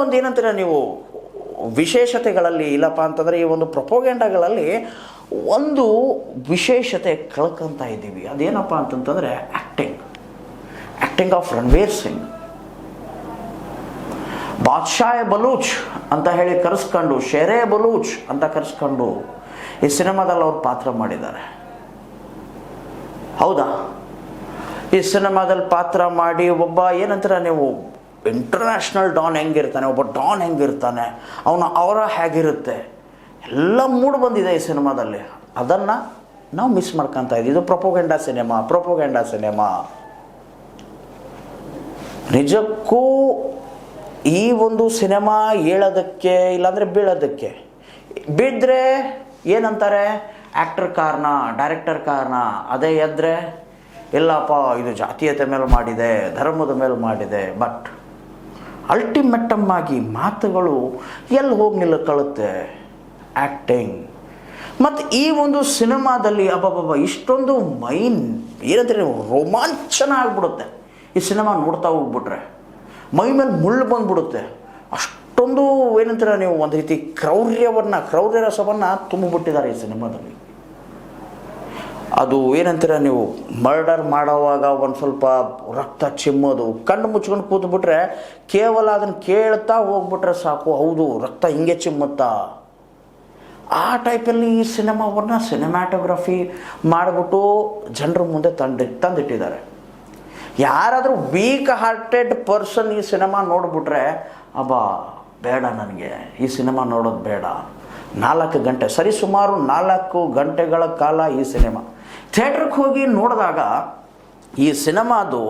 ಒಂದು ಏನಂತೀರ ನೀವು ವಿಶೇಷತೆಗಳಲ್ಲಿ, ಇಲ್ಲಪ್ಪ ಅಂತಂದರೆ ಈ ಒಂದು ಪ್ರೊಪೋಗೆಂಡಾಗಳಲ್ಲಿ ಒಂದು ವಿಶೇಷತೆ ಕಳ್ಕೊಂತ ಇದ್ದೀವಿ. ಅದೇನಪ್ಪ ಅಂತಂತಂದರೆ ಆ್ಯಕ್ಟಿಂಗ್ ಆಫ್ ರಣವೀರ್ ಸಿಂಗ್. ಬಾದ್ಶಾಹ್ ಬಲೂಚ್ ಅಂತ ಹೇಳಿ ಕರೆಸ್ಕೊಂಡು, ಶೇರೆ ಬಲೂಚ್ ಅಂತ ಕರೆಸ್ಕೊಂಡು ಈ ಸಿನಿಮಾದಲ್ಲಿ ಅವ್ರು ಪಾತ್ರ ಮಾಡಿದ್ದಾರೆ. ಹೌದಾ? ಈ ಸಿನಿಮಾದಲ್ಲಿ ಪಾತ್ರ ಮಾಡಿ ಒಬ್ಬ ಏನಂತೀರ ನೀವು ಇಂಟರ್ನ್ಯಾಷನಲ್ ಡಾನ್ ಹೆಂಗಿರ್ತಾನೆ, ಒಬ್ಬ ಡಾನ್ ಹೆಂಗಿರ್ತಾನೆ, ಅವರ ಹೇಗಿರುತ್ತೆ ಎಲ್ಲ ಮೂಡ್ ಬಂದಿದೆ ಈ ಸಿನಿಮಾದಲ್ಲಿ. ಅದನ್ನು ನಾವು ಮಿಸ್ ಮಾಡ್ಕೊತ ಇದ್ದೀವಿ. ಇದು ಪ್ರೊಪೋಗೆಂಡಾ ಸಿನಿಮಾ. ನಿಜಕ್ಕೂ ಈ ಒಂದು ಸಿನಿಮಾ ಹೇಳೋದಕ್ಕೆ ಇಲ್ಲಾಂದರೆ ಬೀಳೋದಕ್ಕೆ, ಬಿದ್ದರೆ ಏನಂತಾರೆ ಆ್ಯಕ್ಟರ್ ಕಾರಣ, ಡೈರೆಕ್ಟರ್ ಕಾರಣ, ಅದೇ ಎದ್ದರೆ ಇಲ್ಲಪ್ಪ ಇದು ಜಾತೀಯತೆ ಮೇಲೆ ಮಾಡಿದೆ, ಧರ್ಮದ ಮೇಲೆ ಮಾಡಿದೆ. ಬಟ್ ಅಲ್ಟಿಮೇಟಮ್ ಆಗಿ ಮಾತುಗಳು ಎಲ್ಲಿ ಹೋಗಿ ನಿಲ್ಲುತ್ತೆ? ಆ್ಯಕ್ಟಿಂಗ್. ಮತ್ತು ಈ ಒಂದು ಸಿನಿಮಾದಲ್ಲಿ ಅಬ್ಬಬ್ಬ ಇಷ್ಟೊಂದು ಏನಂತಾರೆ ರೋಮಾಂಚನ ಆಗಿಬಿಡುತ್ತೆ. ಈ ಸಿನಿಮಾ ನೋಡ್ತಾ ಹೋಗ್ಬಿಟ್ರೆ ಮೈ ಮೇಲೆ ಮುಳ್ಳು ಬಂದ್ಬಿಡುತ್ತೆ. ಅಷ್ಟೊಂದು ಏನಂತೀರ ನೀವು ಒಂದು ರೀತಿ ಕ್ರೌರ್ಯ ರಸವನ್ನು ತುಂಬಿಬಿಟ್ಟಿದ್ದಾರೆ ಈ ಸಿನಿಮಾದಲ್ಲಿ. ಅದು ಏನಂತೀರ ನೀವು ಮರ್ಡರ್ ಮಾಡೋವಾಗ ಒಂದು ಸ್ವಲ್ಪ ರಕ್ತ ಚಿಮ್ಮೋದು, ಕಣ್ಣು ಮುಚ್ಕೊಂಡು ಕೂತ್ಬಿಟ್ರೆ ಕೇವಲ ಅದನ್ನು ಕೇಳ್ತಾ ಹೋಗ್ಬಿಟ್ರೆ ಸಾಕು, ಹೌದು ರಕ್ತ ಹಿಂಗೆ ಚಿಮ್ಮುತ್ತಾ, ಆ ಟೈಪಲ್ಲಿ ಈ ಸಿನಿಮಾವನ್ನು ಸಿನಿಮ್ಯಾಟೋಗ್ರಫಿ ಮಾಡಿಬಿಟ್ಟು ಜನರ ಮುಂದೆ ತಂದಿಟ್ಟಿದ್ದಾರೆ. ಯಾರಾದರೂ ವೀಕ್ ಹಾರ್ಟೆಡ್ ಪರ್ಸನ್ ಈ ಸಿನಿಮಾ ನೋಡಿಬಿಟ್ರೆ ಬೇಡ, ನನಗೆ ಈ ಸಿನಿಮಾ ನೋಡೋದು ಬೇಡ. 4 ಗಂಟೆ ಸರಿಸುಮಾರು 4 ಗಂಟೆಗಳ ಕಾಲ ಈ ಸಿನಿಮಾ ಥಿಯೇಟ್ರಿಗೆ ಹೋಗಿ ನೋಡಿದಾಗ ಈ ಸಿನಿಮಾದು